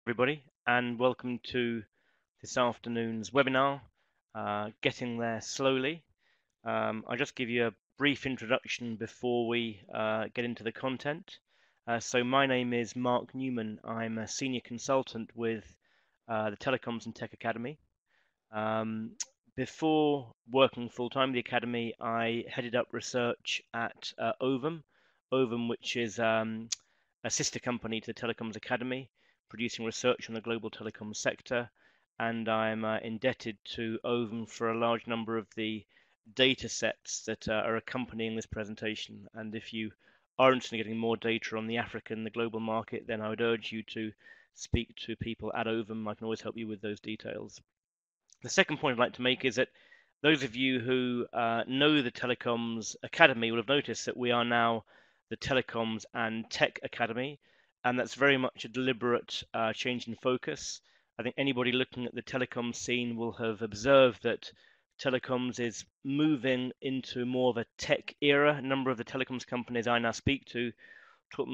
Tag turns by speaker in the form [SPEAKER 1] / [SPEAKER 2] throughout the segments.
[SPEAKER 1] Everybody, and welcome to this afternoon's webinar, Getting There Slowly. I'll just give you a brief introduction before we get into the content. So my name is Mark Newman. I'm a senior consultant with the Telecoms and Tech Academy. Before working full-time at the Academy, I headed up research at Ovum, which is a sister company to the Telecoms Academy, producing research on the global telecom sector, and I'm indebted to Ovum for a large number of the data sets that are accompanying this presentation. And if you are interested in getting more data on the African, the global market, then I would urge you to speak to people at Ovum. I can always help you with those details. The second point I'd like to make is that those of you who know the Telecoms Academy will have noticed that we are now the Telecoms and Tech Academy, and that's very much a deliberate change in focus. I think anybody looking at the telecom scene will have observed that telecoms is moving into more of a tech era. A number of the telecoms companies I now speak to talk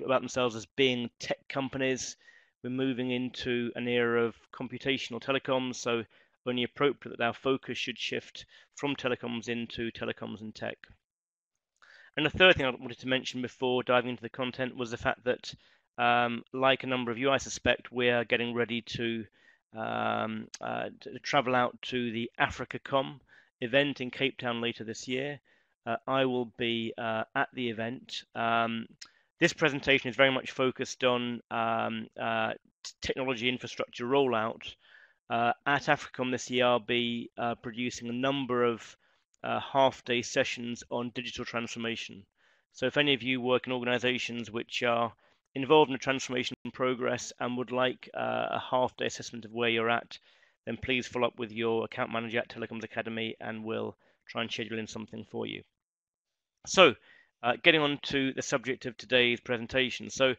[SPEAKER 1] about themselves as being tech companies. We're moving into an era of computational telecoms, so only appropriate that our focus should shift from telecoms into telecoms and tech. And the third thing I wanted to mention before diving into the content was the fact that, like a number of you, I suspect, we're getting ready to travel out to the AfricaCom event in Cape Town later this year. I will be at the event. This presentation is very much focused on technology infrastructure rollout. At AfricaCom this year, I'll be producing a number of half-day sessions on digital transformation. So if any of you work in organizations which are involved in a transformation progress and would like a half-day assessment of where you're at, then please follow up with your account manager at Telecoms Academy and we'll try and schedule in something for you. So getting on to the subject of today's presentation. So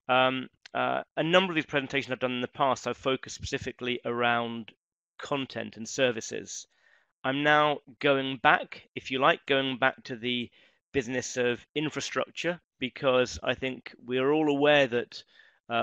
[SPEAKER 1] a number of these presentations I've done in the past, I've focused specifically around content and services. I'm now going back, if you like, going back to the business of infrastructure, because I think we're all aware that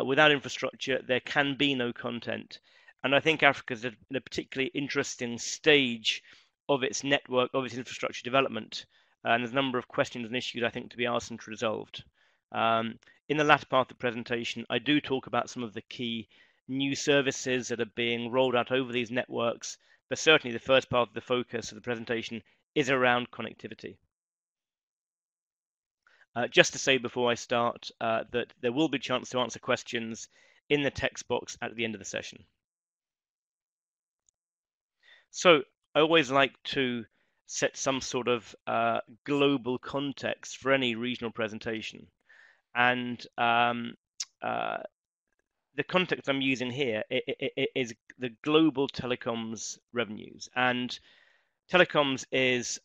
[SPEAKER 1] without infrastructure, there can be no content. And I think Africa is in a particularly interesting stage of its network, of its infrastructure development. And there's a number of questions and issues, I think, to be asked and resolved. In the latter part of the presentation, I do talk about some of the key new services that are being rolled out over these networks, but certainly the first part of the focus of the presentation is around connectivity. Just to say before I start that there will be a chance to answer questions in the text box at the end of the session. So I always like to set some sort of global context for any regional presentation. And the context I'm using here is the global telecoms revenues. And telecoms is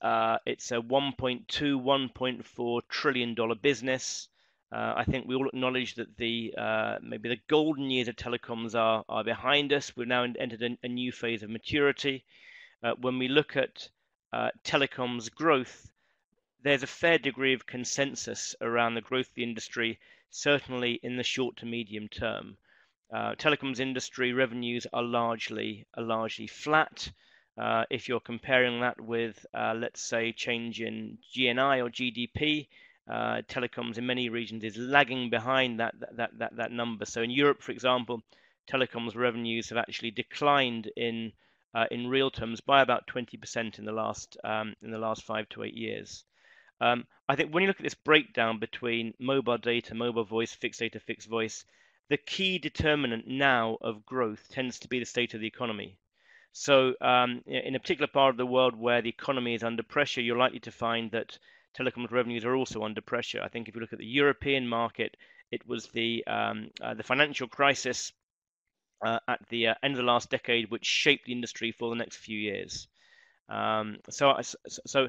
[SPEAKER 1] it's a $1.2, $1.4 trillion business. I think we all acknowledge that the maybe the golden years of telecoms are behind us. We've now entered a new phase of maturity. When we look at telecoms growth, there's a fair degree of consensus around the growth of the industry, certainly in the short to medium term. Telecoms industry revenues are largely flat. If you're comparing that with, let's say, change in GNI or GDP, telecoms in many regions is lagging behind that number. So in Europe, for example, telecoms revenues have actually declined in real terms by about 20% in the last 5 to 8 years. I think when you look at this breakdown between mobile data, mobile voice, fixed data, fixed voice, the key determinant now of growth tends to be the state of the economy. So in a particular part of the world where the economy is under pressure, you're likely to find that telecoms revenues are also under pressure. I think if you look at the European market, it was the financial crisis at the end of the last decade which shaped the industry for the next few years. So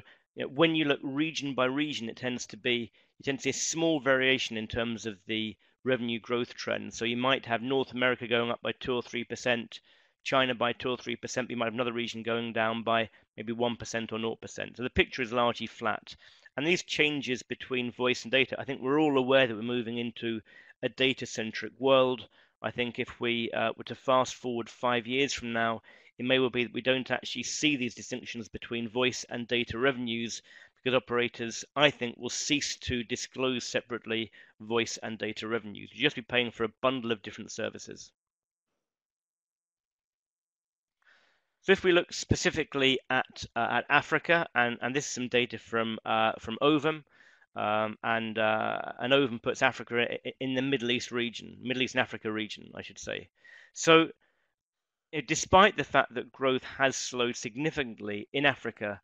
[SPEAKER 1] when you look region by region, you tend to see a small variation in terms of the revenue growth trend. So you might have North America going up by 2 or 3%, China by 2 or 3%, but you might have another region going down by maybe 1% or 0%. So the picture is largely flat. And these changes between voice and data, I think we're all aware that we're moving into a data-centric world. I think if we were to fast forward 5 years from now, it may well be that we don't actually see these distinctions between voice and data revenues, because operators, I think, will cease to disclose separately voice and data revenues. You'll just be paying for a bundle of different services. So if we look specifically at Africa, and this is some data from Ovum, and Ovum puts Africa in the Middle East region, Middle East and Africa region, I should say. So despite the fact that growth has slowed significantly in Africa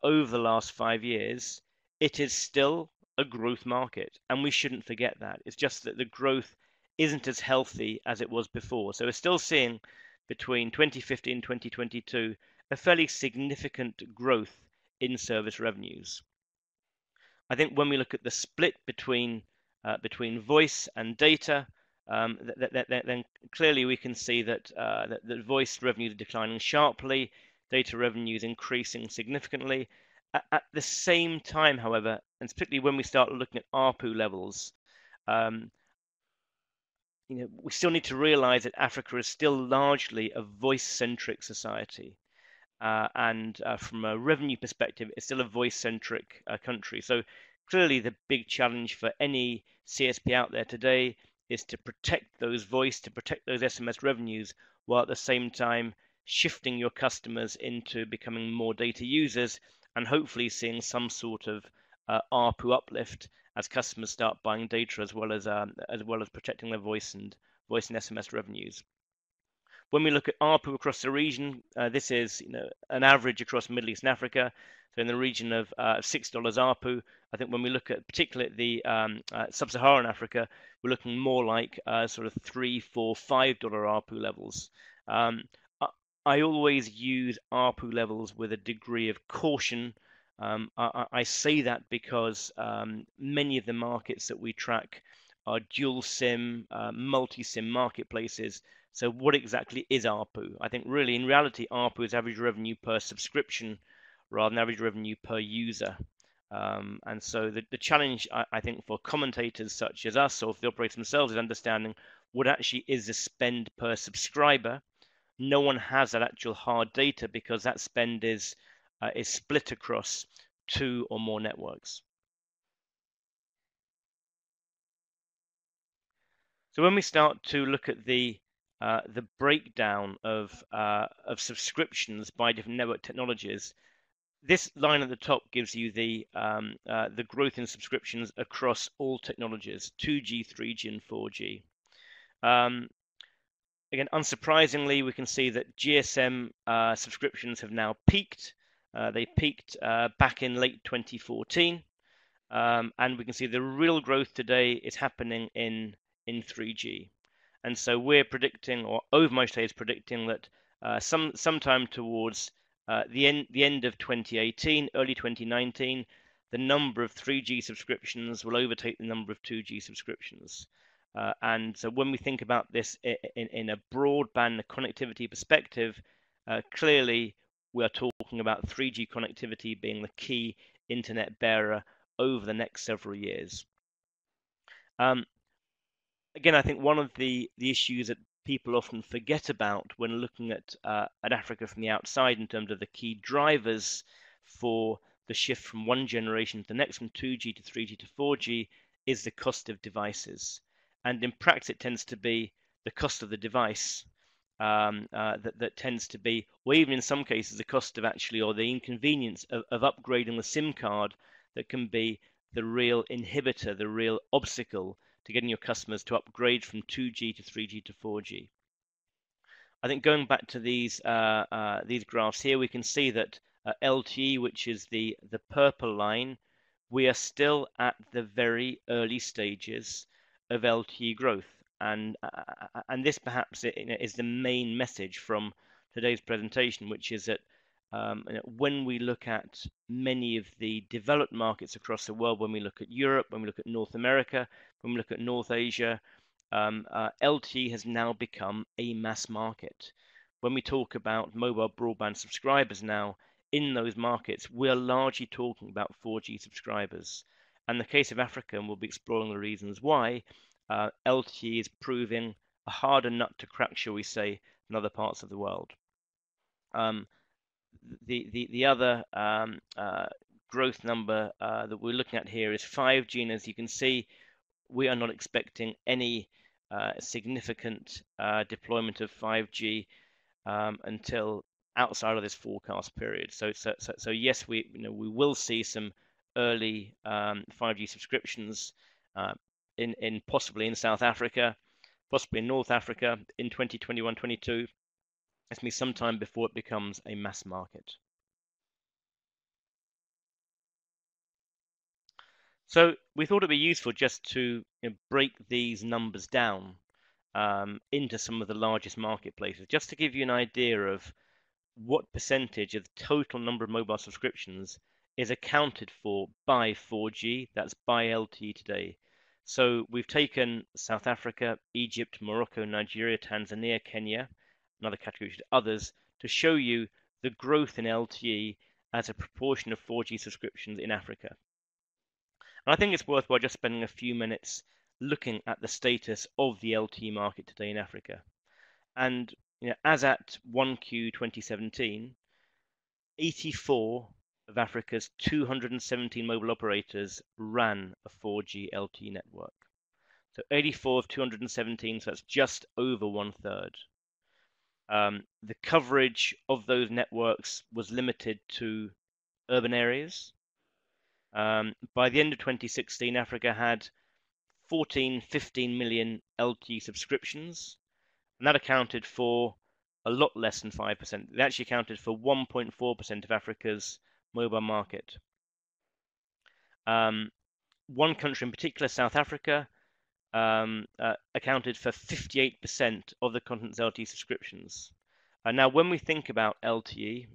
[SPEAKER 1] over the last 5 years, it is still a growth market, and we shouldn't forget that. It's just that the growth isn't as healthy as it was before. So we're still seeing between 2015 and 2022 a fairly significant growth in service revenues. I think when we look at the split between voice and data, then clearly we can see that that voice revenues are declining sharply, data revenues increasing significantly. At the same time, however, and particularly when we start looking at ARPU levels, we still need to realize that Africa is still largely a voice-centric society. And from a revenue perspective, it's still a voice-centric country. So clearly the big challenge for any CSP out there today is to protect those voice, to protect those SMS revenues, while at the same time shifting your customers into becoming more data users and hopefully seeing some sort of ARPU uplift as customers start buying data as well as protecting their voice and SMS revenues. When we look at ARPU across the region, this is an average across Middle East and Africa, so in the region of $6 ARPU. I think when we look at particularly the sub-Saharan Africa, we're looking more like sort of $3, $4, $5 ARPU levels. I always use ARPU levels with a degree of caution. I say that because many of the markets that we track are dual SIM, multi-SIM marketplaces. So what exactly is ARPU? I think really in reality, ARPU is average revenue per subscription rather than average revenue per user. And so the challenge, I think, for commentators such as us or for the operators themselves is understanding what actually is the spend per subscriber. No one has that actual hard data because that spend is split across 2 or more networks. So when we start to look at the breakdown of subscriptions by different network technologies, this line at the top gives you the growth in subscriptions across all technologies: 2G, 3G, and 4G. Again, unsurprisingly, we can see that GSM subscriptions have now peaked. They peaked back in late 2014, and we can see the real growth today is happening in 3G. And so we're predicting, or Ovum is predicting, that sometime towards the end of 2018, early 2019, the number of 3G subscriptions will overtake the number of 2G subscriptions. And so when we think about this in a broadband connectivity perspective, clearly we are talking about 3G connectivity being the key internet bearer over the next several years. Again, I think one of the issues that people often forget about when looking at Africa from the outside in terms of the key drivers for the shift from one generation to the next, from 2G to 3G to 4G, is the cost of devices. And in practice, it tends to be the cost of the device that tends to be, or even in some cases, the cost of actually, or the inconvenience of upgrading the SIM card that can be the real inhibitor, the real obstacle to getting your customers to upgrade from 2G to 3G to 4G. I think going back to these graphs here, we can see that LTE, which is the purple line, we are still at the very early stages of LTE growth, and this perhaps is the main message from today's presentation, which is that when we look at many of the developed markets across the world, when we look at Europe, when we look at North America, when we look at North Asia, LTE has now become a mass market. When we talk about mobile broadband subscribers now in those markets, we're largely talking about 4G subscribers. And in the case of Africa, and we'll be exploring the reasons why, LTE is proving a harder nut to crack, shall we say, than other parts of the world. Um, the other growth number that we're looking at here is 5G, and as you can see, we are not expecting any significant deployment of 5G until outside of this forecast period. So yes, we will see some early 5G subscriptions in possibly in South Africa, possibly in North Africa in 2021-22. It's going to be some time before it becomes a mass market. So we thought it'd be useful just to break these numbers down into some of the largest marketplaces, just to give you an idea of what percentage of the total number of mobile subscriptions is accounted for by 4G, that's by LTE today. So we've taken South Africa, Egypt, Morocco, Nigeria, Tanzania, Kenya, another category, others, to show you the growth in LTE as a proportion of 4G subscriptions in Africa. And I think it's worthwhile just spending a few minutes looking at the status of the LTE market today in Africa. And as at 1Q 2017, 84 of Africa's 217 mobile operators ran a 4G LTE network. So 84 of 217, so that's just over 1/3. The coverage of those networks was limited to urban areas. By the end of 2016, Africa had 15 million LTE subscriptions, and that accounted for a lot less than 5%. It actually accounted for 1.4% of Africa's mobile market. One country in particular, South Africa, accounted for 58% of the continent's LTE subscriptions. Now, when we think about LTE,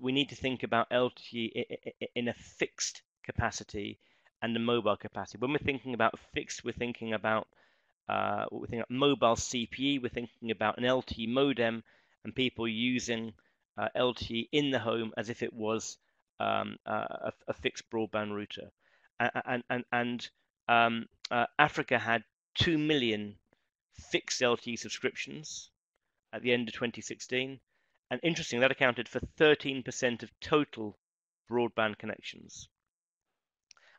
[SPEAKER 1] we need to think about LTE in a fixed capacity and a mobile capacity. When we're thinking about fixed, we're thinking about mobile CPE, we're thinking about an LTE modem and people using LTE in the home as if it was a fixed broadband router. And Africa had 2 million fixed LTE subscriptions at the end of 2016. And interestingly, that accounted for 13% of total broadband connections.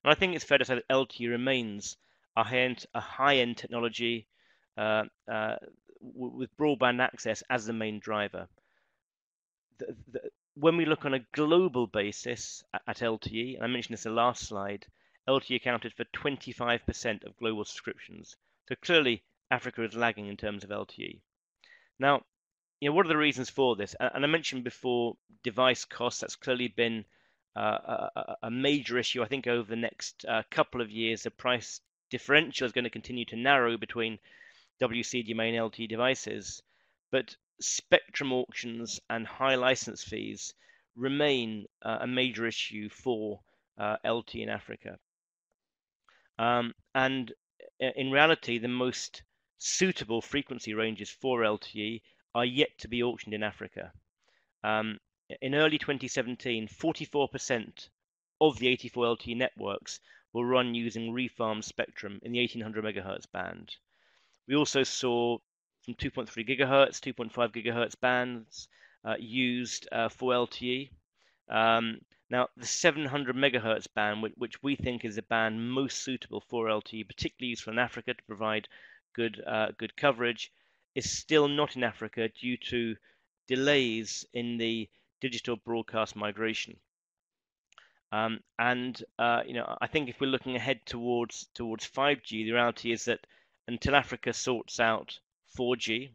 [SPEAKER 1] And I think it's fair to say that LTE remains a high-end technology with broadband access as the main driver. When we look on a global basis at LTE, and I mentioned this in the last slide, LTE accounted for 25% of global subscriptions. So clearly, Africa is lagging in terms of LTE. Now, what are the reasons for this? And I mentioned before device costs. That's clearly been a major issue. I think over the next couple of years, the price differential is going to continue to narrow between WCDMA and LTE devices. But spectrum auctions and high license fees remain a major issue for LTE in Africa. And in reality, the most suitable frequency ranges for LTE are yet to be auctioned in Africa. In early 2017, 44% of the 84 LTE networks were run using refarmed spectrum in the 1800 megahertz band. We also saw some 2.3 gigahertz, 2.5 gigahertz bands used for LTE. Now, the 700 megahertz band, which we think is the band most suitable for LTE, particularly useful in Africa to provide good coverage, is still not in Africa due to delays in the digital broadcast migration. I think if we're looking ahead towards 5G, the reality is that until Africa sorts out 4G,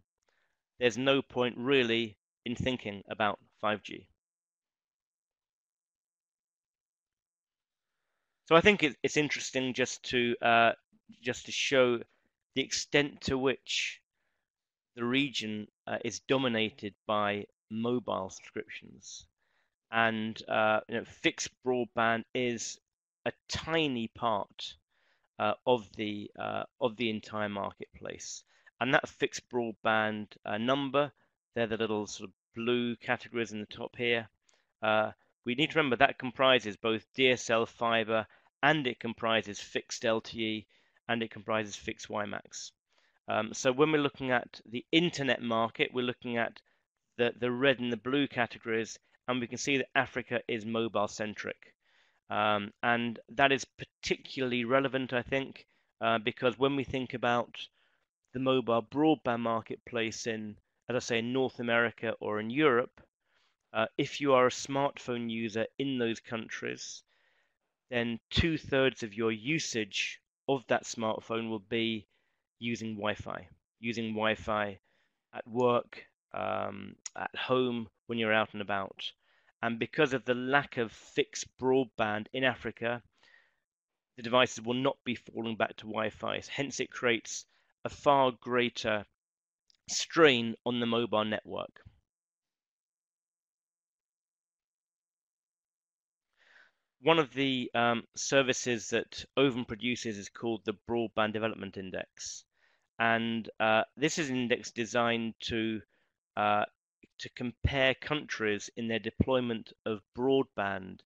[SPEAKER 1] there's no point really in thinking about 5G. So I think it's interesting just to show the extent to which the region is dominated by mobile subscriptions, and fixed broadband is a tiny part of the entire marketplace. And that fixed broadband number, they're the little sort of blue categories in the top here. We need to remember that comprises both DSL fiber, and it comprises fixed LTE, and it comprises fixed WiMAX. So when we're looking at the internet market, we're looking at the red and the blue categories, and we can see that Africa is mobile centric. And that is particularly relevant, I think, because when we think about the mobile broadband marketplace in, as I say, in North America or in Europe, if you are a smartphone user in those countries, then 2/3 of your usage of that smartphone will be using Wi-Fi at work, at home, when you're out and about. And because of the lack of fixed broadband in Africa, the devices will not be falling back to Wi-Fi. Hence, it creates a far greater strain on the mobile network. One of the services that Ovum produces is called the Broadband Development Index, and this is an index designed uh, to compare countries in their deployment of broadband,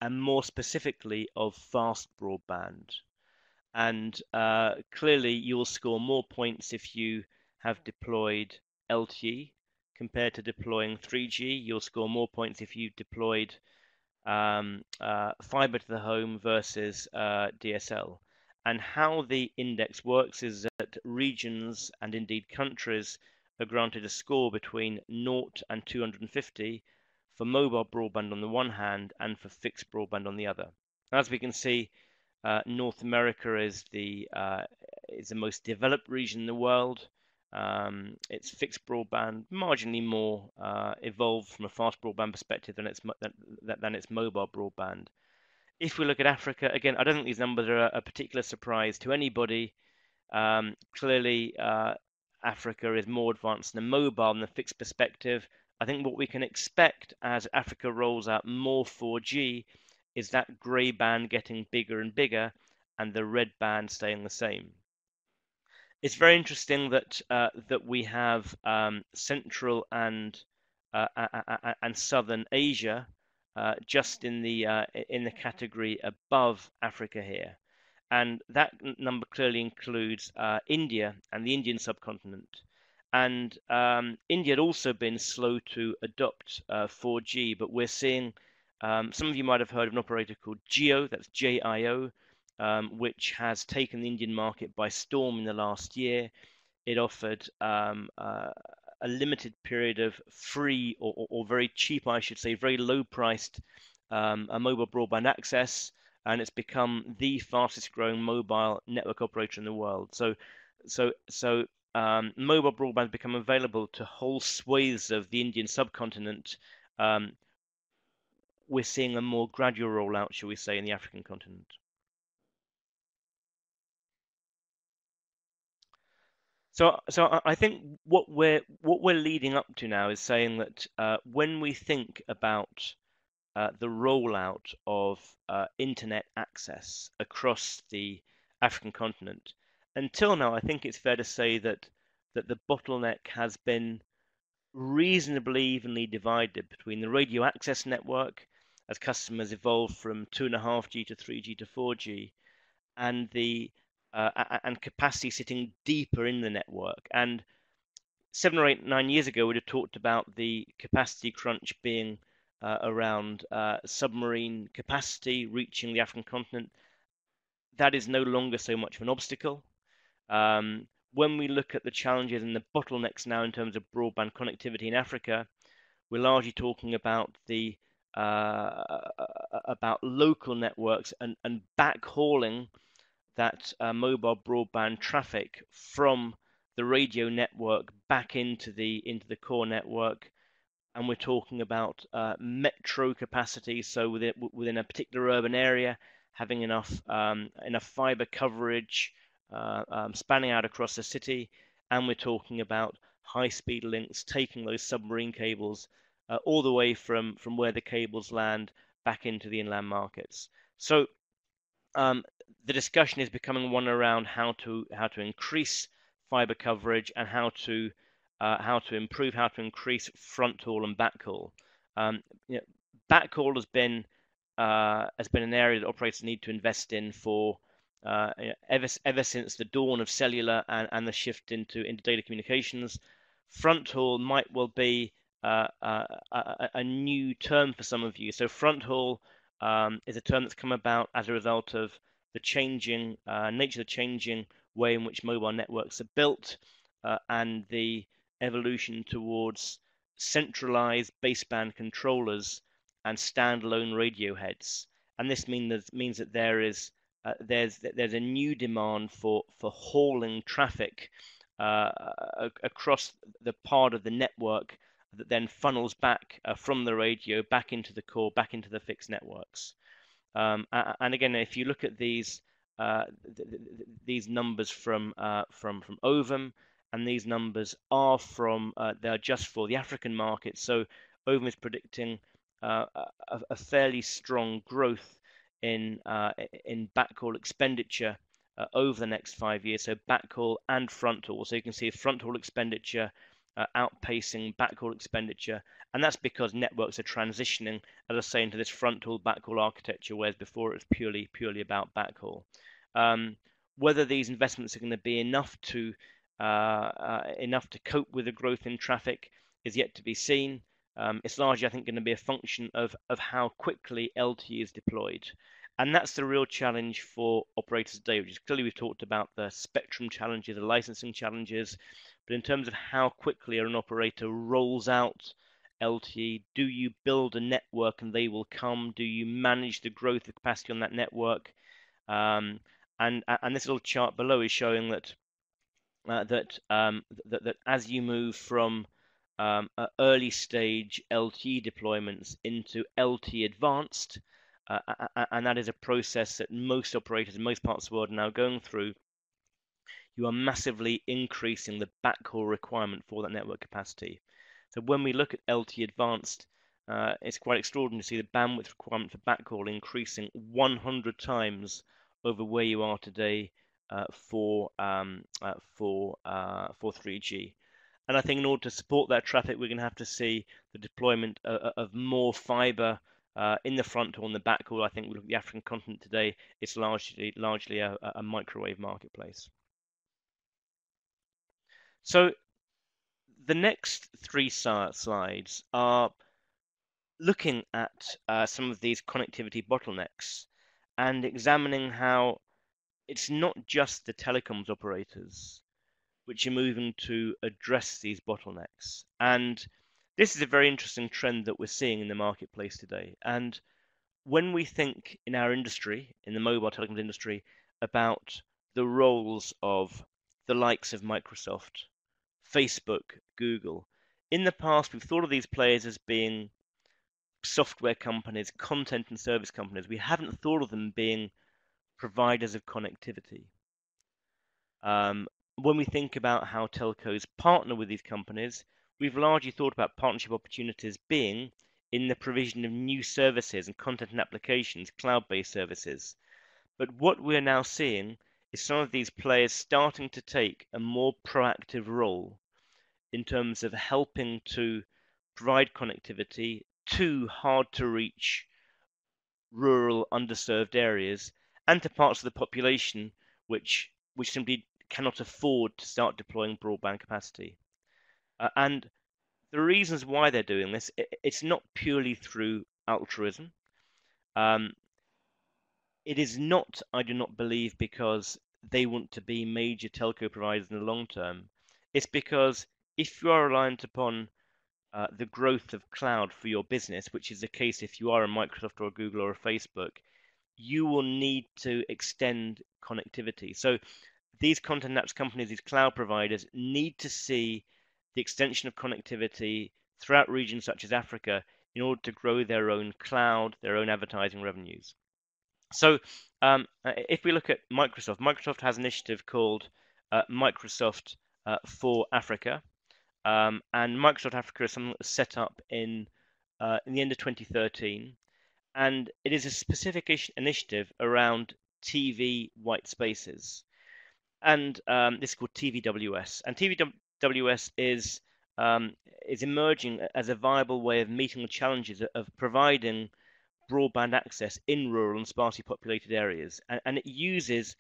[SPEAKER 1] and more specifically of fast broadband. And clearly, you'll score more points if you have deployed LTE compared to deploying 3G. You'll score more points if you've deployed fiber to the home versus DSL. And how the index works is that regions and indeed countries are granted a score between 0 and 250 for mobile broadband on the one hand and for fixed broadband on the other. As we can see, North America is the most developed region in the world. It's fixed broadband, marginally more evolved from a fast broadband perspective than its mobile broadband. If we look at Africa, again, I don't think these numbers are a particular surprise to anybody. Clearly, Africa is more advanced in the mobile and the fixed perspective. I think what we can expect as Africa rolls out more 4G is that grey band getting bigger and bigger and the red band staying the same. It's very interesting that we have Central and Southern Asia just in the category above Africa here, and that number clearly includes India and the Indian subcontinent. And India had also been slow to adopt 4G, but we're seeing some of you might have heard of an operator called Jio, that's JIO, which has taken the Indian market by storm in the last year. It offered a limited period of free or very cheap, I should say, very low priced mobile broadband access, and it's become the fastest growing mobile network operator in the world. So mobile broadband has become available to whole swathes of the Indian subcontinent. We're seeing a more gradual rollout, shall we say, in the African continent. So I think what we're leading up to now is saying that when we think about the rollout of internet access across the African continent, until now, I think it's fair to say that the bottleneck has been reasonably evenly divided between the radio access network, as customers evolve from 2.5G to 3G to 4G, and capacity sitting deeper in the network. And 7 or 8, 9 years ago, we'd have talked about the capacity crunch being around submarine capacity reaching the African continent. That is no longer so much of an obstacle. When we look at the challenges and the bottlenecks now in terms of broadband connectivity in Africa, we're largely talking about about local networks and backhauling that mobile broadband traffic from the radio network back into the core network. And we're talking about metro capacity, so within a particular urban area, having enough fiber coverage spanning out across the city. And we're talking about high-speed links, taking those submarine cables all the way from where the cables land back into the inland markets. So the discussion is becoming one around how to increase fiber coverage and how to increase front haul and backhaul. Backhaul has been an area that operators need to invest in for ever since the dawn of cellular and the shift into data communications. Front haul might well be a new term for some of you. So front haul is a term that's come about as a result of the changing nature, the changing way in which mobile networks are built, and the evolution towards centralized baseband controllers and standalone radio heads. And this means that there's a new demand for hauling traffic across the part of the network that then funnels back from the radio back into the core, back into the fixed networks. And again, if you look at these numbers from Ovum, and these numbers are they're just for the African market. So Ovum is predicting a fairly strong growth in backhaul expenditure over the next 5 years. So backhaul and front haul. So you can see front haul expenditure outpacing backhaul expenditure, and that's because networks are transitioning, as I say, into this front haul backhaul architecture, whereas before it was purely about backhaul. Whether these investments are going to be enough to cope with the growth in traffic is yet to be seen. It's largely, I think, going to be a function of how quickly LTE is deployed. And that's the real challenge for operators today, which is clearly we've talked about the spectrum challenges, the licensing challenges, but in terms of how quickly an operator rolls out LTE, do you build a network and they will come? Do you manage the growth of capacity on that network? And this little chart below is showing that that as you move from early stage LTE deployments into LTE advanced, and that is a process that most operators in most parts of the world are now going through, you are massively increasing the backhaul requirement for that network capacity. So when we look at LTE advanced, it's quite extraordinary to see the bandwidth requirement for backhaul increasing 100 times over where you are today for 3G. And I think in order to support that traffic, we're going to have to see the deployment of more fiber in the front haul and the backhaul. I think we look at the African continent today, it's largely a microwave marketplace. So the next three slides are looking at some of these connectivity bottlenecks and examining how it's not just the telecoms operators which are moving to address these bottlenecks. And this is a very interesting trend that we're seeing in the marketplace today. And when we think in our industry, in the mobile telecoms industry, about the roles of the likes of Microsoft, Facebook, Google, in the past we've thought of these players as being software companies, content and service companies. We haven't thought of them being providers of connectivity. When we think about how telcos partner with these companies, we've largely thought about partnership opportunities being in the provision of new services and content and applications, cloud-based services. But what we're now seeing is some of these players starting to take a more proactive role in terms of helping to provide connectivity to hard-to-reach rural underserved areas and to parts of the population which simply cannot afford to start deploying broadband capacity. And the reasons why they're doing this, it's not purely through altruism. It is not, I do not believe, because they want to be major telco providers in the long term. It's because if you are reliant upon the growth of cloud for your business, which is the case if you are a Microsoft or a Google or a Facebook, you will need to extend connectivity. So these content apps companies, these cloud providers, need to see the extension of connectivity throughout regions such as Africa in order to grow their own cloud, their own advertising revenues. So if we look at Microsoft, Microsoft has an initiative called Microsoft for Africa. And Microsoft Africa is something that was set up in the end of 2013. And it is a specific initiative around TV white spaces. And this is called TVWS. And TVWS is emerging as a viable way of meeting the challenges of providing broadband access in rural and sparsely populated areas. And it uses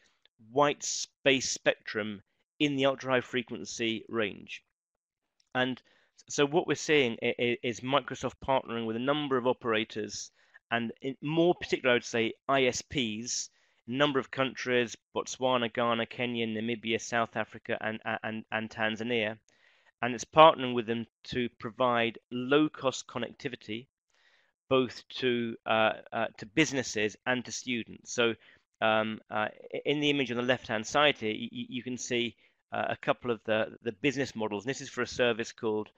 [SPEAKER 1] white space spectrum in the ultra high frequency range. And so what we're seeing is Microsoft partnering with a number of operators, and in more particular, I would say ISPs, a number of countries: Botswana, Ghana, Kenya, Namibia, South Africa, and Tanzania. And it's partnering with them to provide low-cost connectivity both to businesses and to students. So in the image on the left-hand side here, you can see a couple of the business models. And this is for a service called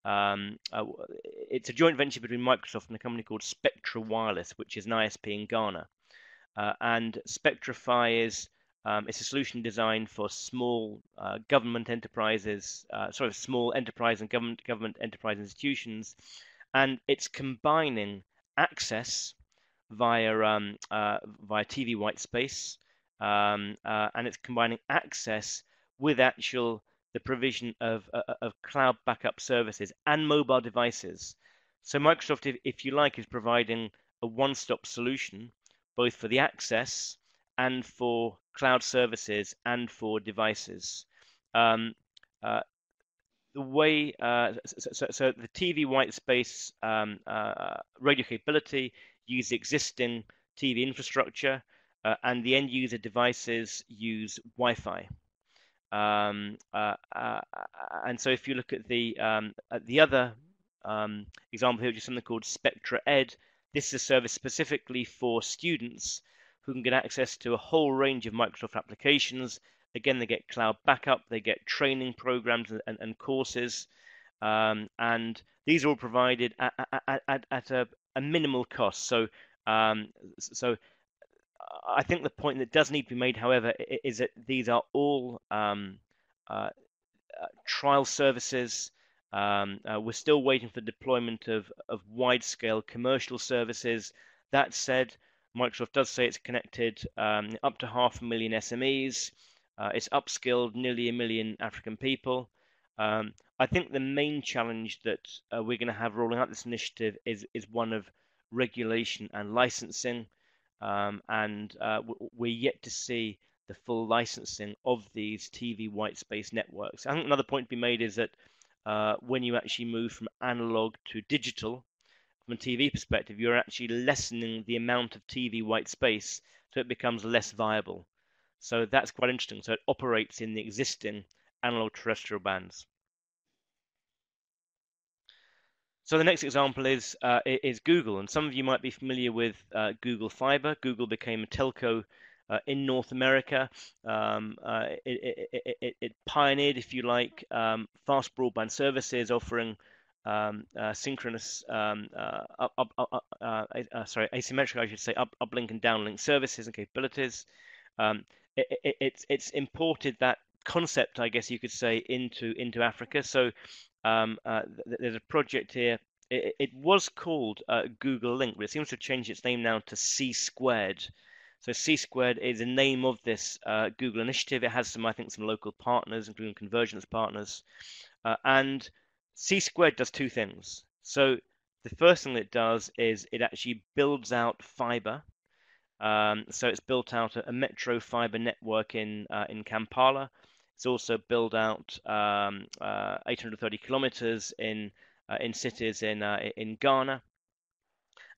[SPEAKER 1] it's a joint venture between Microsoft and a company called Spectra Wireless, which is an ISP in Ghana. And Spectrify is it's a solution designed for small government enterprises, small enterprise and government enterprise institutions, and it's combining access via TV white space, and it's combining access with the provision of cloud backup services and mobile devices. So Microsoft, if you like, is providing a one-stop solution both for the access and for cloud services and for devices. The way so the TV white space radio capability use existing TV infrastructure, and the end user devices use Wi-Fi. And so if you look at the other example here, which is something called Spectra Ed, this is a service specifically for students who can get access to a whole range of Microsoft applications. Again, they get cloud backup, they get training programs and courses, and these are all provided at a minimal cost. So I think the point that does need to be made, however, is that these are all trial services. We're still waiting for the deployment of wide-scale commercial services. That said, Microsoft does say it's connected up to 500,000 SMEs. It's upskilled nearly 1 million African people. I think the main challenge that we're going to have rolling out this initiative is one of regulation and licensing, and we're yet to see the full licensing of these TV white space networks. I think another point to be made is that when you actually move from analog to digital, from a TV perspective, you're actually lessening the amount of TV white space, so it becomes less viable. So that's quite interesting. So it operates in the existing analog terrestrial bands. So the next example is Google, and some of you might be familiar with Google Fiber. Google became a telco in North America. It pioneered, if you like, fast broadband services, offering synchronous, asymmetric, I should say, uplink and downlink services and capabilities. It's imported that concept, I guess you could say, into Africa. So there's a project here. It was called Google Link, but it seems to have changed its name now to C Squared. So C Squared is the name of this Google initiative. It has some local partners, including convergence partners. And C Squared does two things. So the first thing that it does is it actually builds out fiber. So it's built out a metro fiber network in Kampala. It's also built out 830 kilometers in cities in Ghana,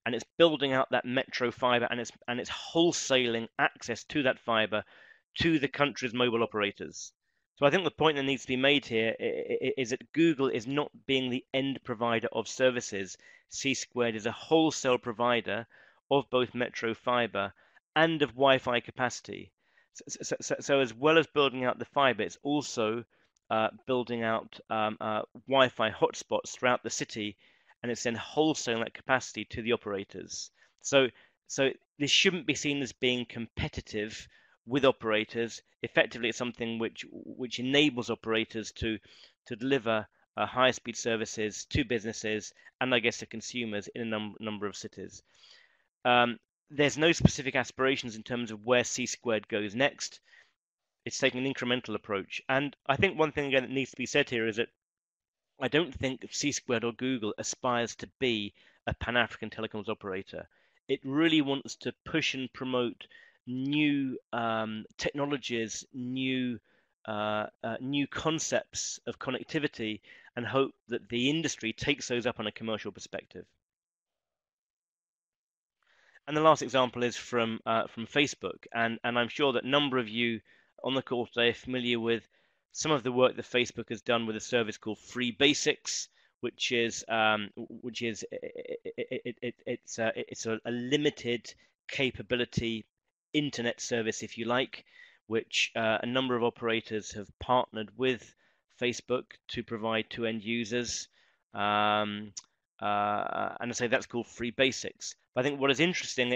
[SPEAKER 1] and it's building out that metro fiber, and it's wholesaling access to that fiber to the country's mobile operators. So I think the point that needs to be made here is that Google is not being the end provider of services. C Squared is a wholesale provider of both metro fiber and of Wi-Fi capacity. So as well as building out the fiber, it's also building out Wi-Fi hotspots throughout the city, and it's then wholesaling that capacity to the operators. So this shouldn't be seen as being competitive with operators. Effectively, it's something which enables operators to deliver higher speed services to businesses and, I guess, to consumers in a number of cities. There's no specific aspirations in terms of where C Squared goes next. It's taking an incremental approach. And I think one thing again that needs to be said here is that I don't think C Squared or Google aspires to be a Pan-African telecoms operator. It really wants to push and promote new technologies, new concepts of connectivity, and hope that the industry takes those up on a commercial perspective. And the last example is from Facebook, and I'm sure that a number of you on the call today are familiar with some of the work that Facebook has done with a service called Free Basics, it's a limited capability internet service, if you like, which a number of operators have partnered with Facebook to provide to end users. And I say that's called Free Basics. But I think what is interesting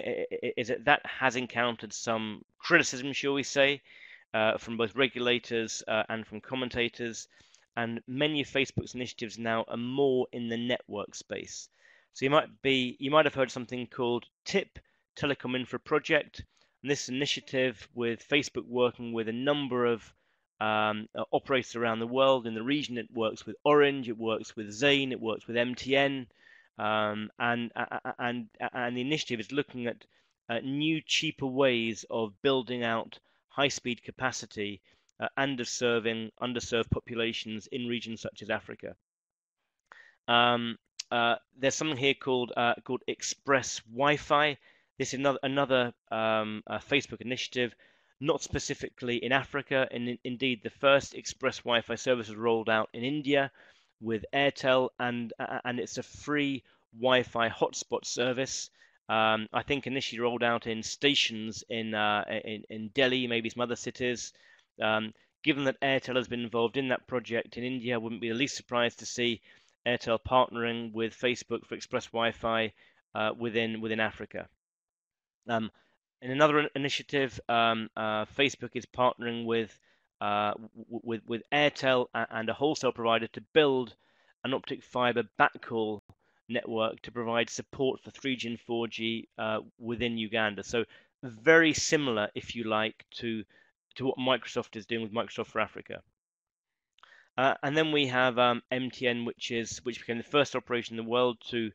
[SPEAKER 1] is that that has encountered some criticism, shall we say, from both regulators and from commentators. And many of Facebook's initiatives now are more in the network space. So you might have heard something called TIP, Telecom Infra Project, and this initiative with Facebook working with a number of operators around the world. In the region, it works with Orange, it works with Zain, it works with MTN, and the initiative is looking at new, cheaper ways of building out high-speed capacity and of serving underserved populations in regions such as Africa. There's something here called Express Wi-Fi. This is another Facebook initiative, not specifically in Africa. And indeed, the first Express Wi-Fi service was rolled out in India with Airtel, and it's a free Wi-Fi hotspot service. I think initially rolled out in stations in Delhi, maybe some other cities. Given that Airtel has been involved in that project in India, I wouldn't be the least surprised to see Airtel partnering with Facebook for Express Wi-Fi within Africa. In another initiative, Facebook is partnering with Airtel and a wholesale provider to build an optic fiber backhaul network to provide support for 3G and 4G within Uganda. So very similar, if you like, to what Microsoft is doing with Microsoft for Africa. And then we have MTN, which became the first operation in the world to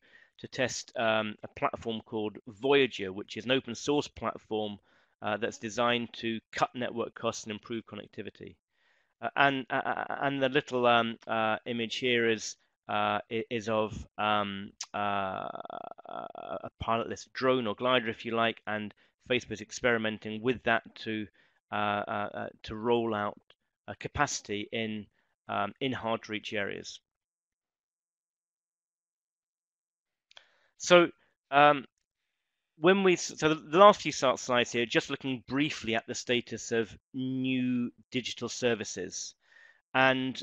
[SPEAKER 1] test a platform called Voyager, which is an open source platform that's designed to cut network costs and improve connectivity. And the little image here is of a pilotless drone or glider, if you like, and Facebook is experimenting with that to roll out capacity in hard to reach areas. So the last few slides here, just looking briefly at the status of new digital services, and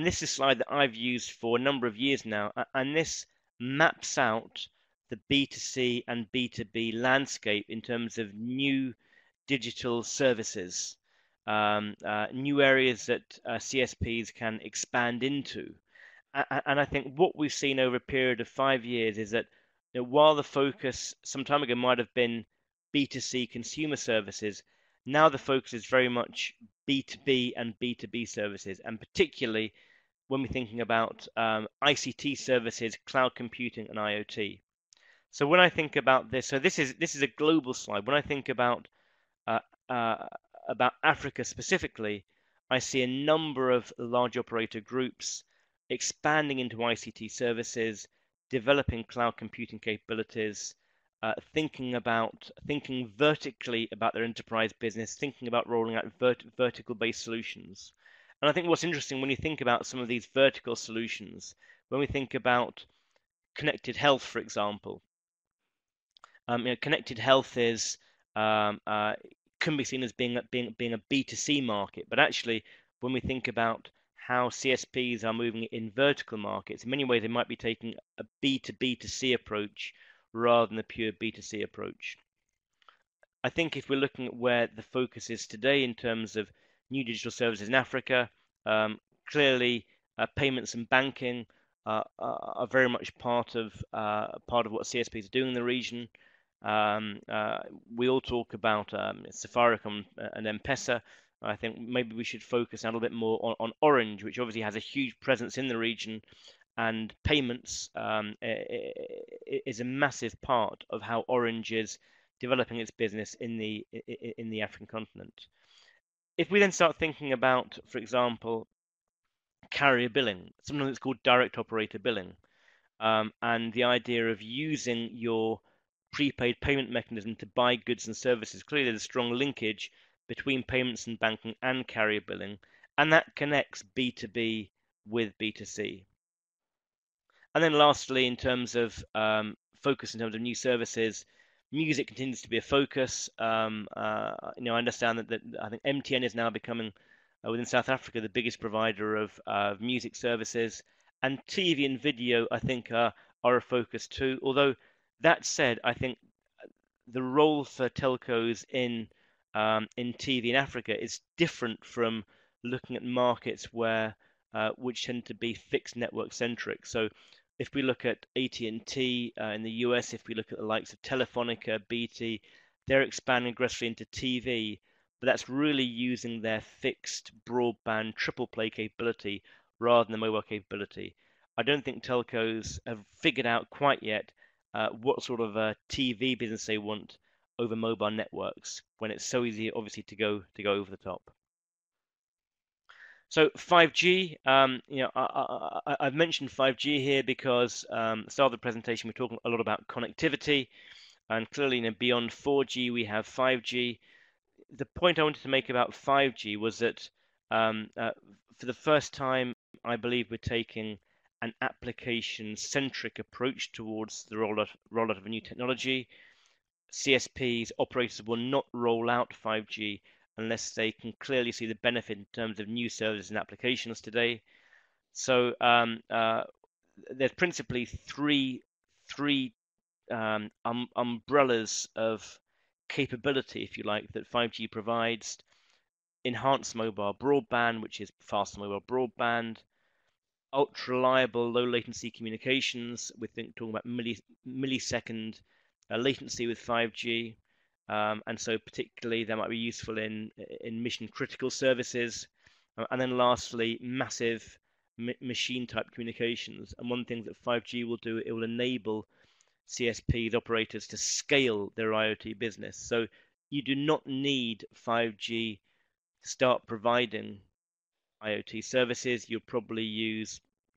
[SPEAKER 1] this is a slide that I've used for a number of years now, and this maps out the B2C and B2B landscape in terms of new digital services, new areas that CSPs can expand into. And I think what we've seen over a period of 5 years is that while the focus some time ago might have been B2C consumer services, now the focus is very much B2B and B2B services, and particularly when we're thinking about ICT services, cloud computing, and IoT. So when I think about this, so this is a global slide. When I think about Africa specifically, I see a number of large operator groups expanding into ICT services, developing cloud computing capabilities, thinking vertically about their enterprise business, thinking about rolling out vertical-based solutions. And I think what's interesting when you think about some of these vertical solutions, when we think about connected health, for example, connected health is can be seen as being a B2C market, but actually, when we think about how CSPs are moving in vertical markets, in many ways they might be taking a B2B2C approach rather than a pure B2C approach. I think if we're looking at where the focus is today in terms of new digital services in Africa, clearly payments and banking are very much part of what CSPs are doing in the region. We all talk about Safaricom and M-Pesa. I think maybe we should focus a little bit more on Orange, which obviously has a huge presence in the region, and payments is a massive part of how Orange is developing its business in the African continent. If we then start thinking about, for example, carrier billing, something that's called direct operator billing, and the idea of using your prepaid payment mechanism to buy goods and services. Clearly, there's a strong linkage between payments and banking and carrier billing, and that connects B2B with B2C. And then lastly, in terms of focus in terms of new services, music continues to be a focus. I understand that I think MTN is now becoming within South Africa the biggest provider of music services, and TV and video I think are a focus too. Although that said, I think the role for telcos in TV in Africa is different from looking at markets where which tend to be fixed network centric. So if we look at AT&T in the US, if we look at the likes of Telefonica, BT, they're expanding aggressively into TV, but that's really using their fixed broadband triple play capability rather than the mobile capability. I don't think telcos have figured out quite yet what sort of a TV business they want over mobile networks when it's so easy, obviously, to go over the top. So 5G, I've mentioned 5G here because at the start of the presentation we're talking a lot about connectivity, and clearly, beyond 4G we have 5G. The point I wanted to make about 5G was that for the first time, I believe we're taking an application-centric approach towards the rollout of a new technology. CSPs, operators will not roll out 5G unless they can clearly see the benefit in terms of new services and applications today. So there's principally three umbrellas of capability, if you like, that 5G provides. Enhanced mobile broadband, which is fast mobile broadband, ultra reliable low latency communications. We're talking about millisecond latency with 5G, and so particularly that might be useful in mission critical services. And then lastly, massive machine type communications. And one thing that 5G will do, it will enable CSPs, operators, to scale their IoT business. So you do not need 5G to start providing IoT services. You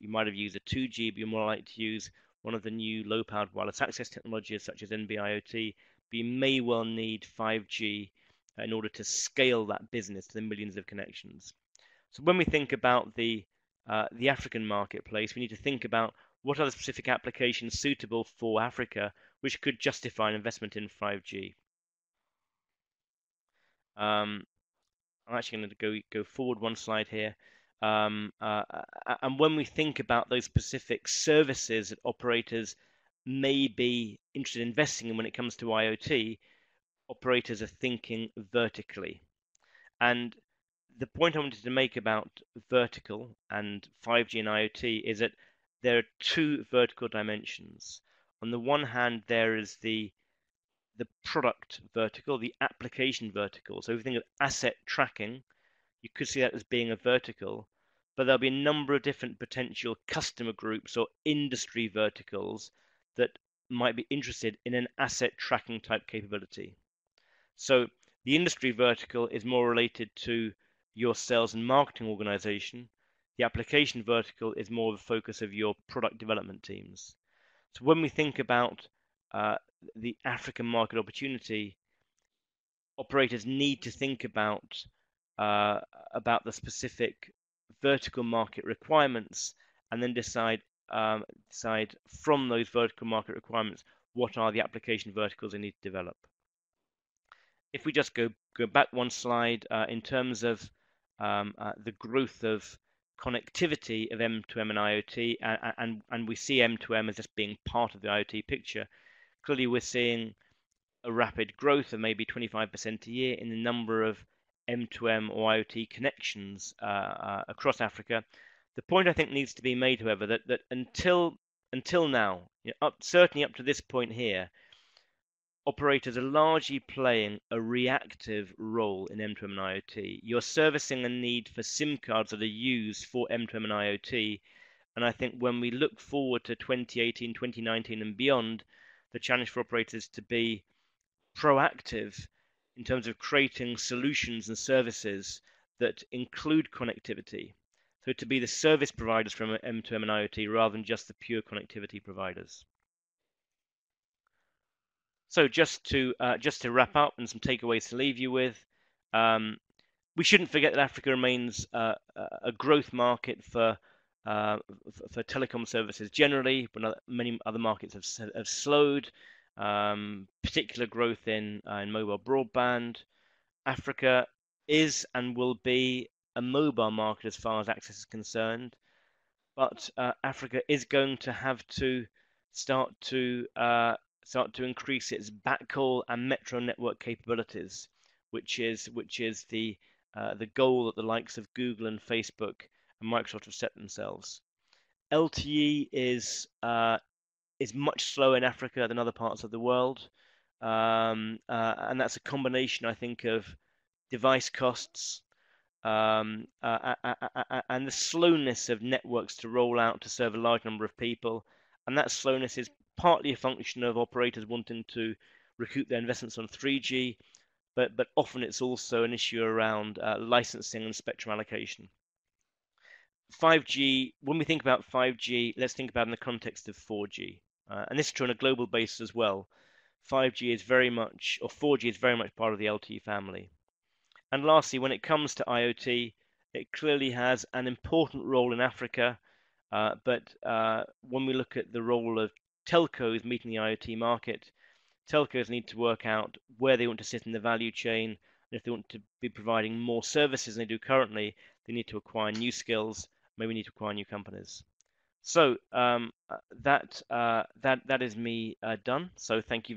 [SPEAKER 1] might have used a 2G, but you're more likely to use one of the new low-powered wireless access technologies such as NB-IoT, but you may well need 5G in order to scale that business to the millions of connections. So when we think about the African marketplace, we need to think about what are the specific applications suitable for Africa which could justify an investment in 5G. I'm actually going to go forward one slide here. And when we think about those specific services that operators may be interested in investing in when it comes to IoT, operators are thinking vertically. And the point I wanted to make about vertical and 5G and IoT is that there are two vertical dimensions. On the one hand, there is the product vertical, the application vertical. So if you think of asset tracking, you could see that as being a vertical, but there'll be a number of different potential customer groups or industry verticals that might be interested in an asset tracking type capability. So the industry vertical is more related to your sales and marketing organization. The application vertical is more the focus of your product development teams. So when we think about the African market opportunity, operators need to think about the specific vertical market requirements, and then decide from those vertical market requirements what are the application verticals they need to develop. If we just go back one slide in terms of the growth of connectivity of M2M and IoT, and we see M2M as just being part of the IoT picture. Clearly, we're seeing a rapid growth of maybe 25% a year in the number of M2M or IoT connections across Africa. The point I think needs to be made, however, that until now, certainly up to this point here, operators are largely playing a reactive role in M2M and IoT. You're servicing a need for SIM cards that are used for M2M and IoT, and I think when we look forward to 2018, 2019 and beyond, the challenge for operators to be proactive in terms of creating solutions and services that include connectivity. So to be the service providers from M2M and IoT rather than just the pure connectivity providers. So just to wrap up and some takeaways to leave you with, we shouldn't forget that Africa remains a growth market for telecom services generally, but many other markets have slowed. Particular growth in mobile broadband. Africa is and will be a mobile market as far as access is concerned, but Africa is going to have to start to increase its backhaul and metro network capabilities, which is the goal that the likes of Google and Facebook and Microsoft have set themselves. LTE is much slower in Africa than other parts of the world, and that's a combination, I think, of device costs, and the slowness of networks to roll out to serve a large number of people. And that slowness is partly a function of operators wanting to recoup their investments on 3G, but often it's also an issue around licensing and spectrum allocation. 5G, when we think about 5G, let's think about it in the context of 4G. And this is true on a global basis as well. 5G is very much, or 4G is very much part of the LTE family. And lastly, when it comes to IoT, it clearly has an important role in Africa. But when we look at the role of telcos meeting the IoT market, telcos need to work out where they want to sit in the value chain. And if they want to be providing more services than they do currently, they need to acquire new skills, maybe need to acquire new companies. So that is me done. So thank you very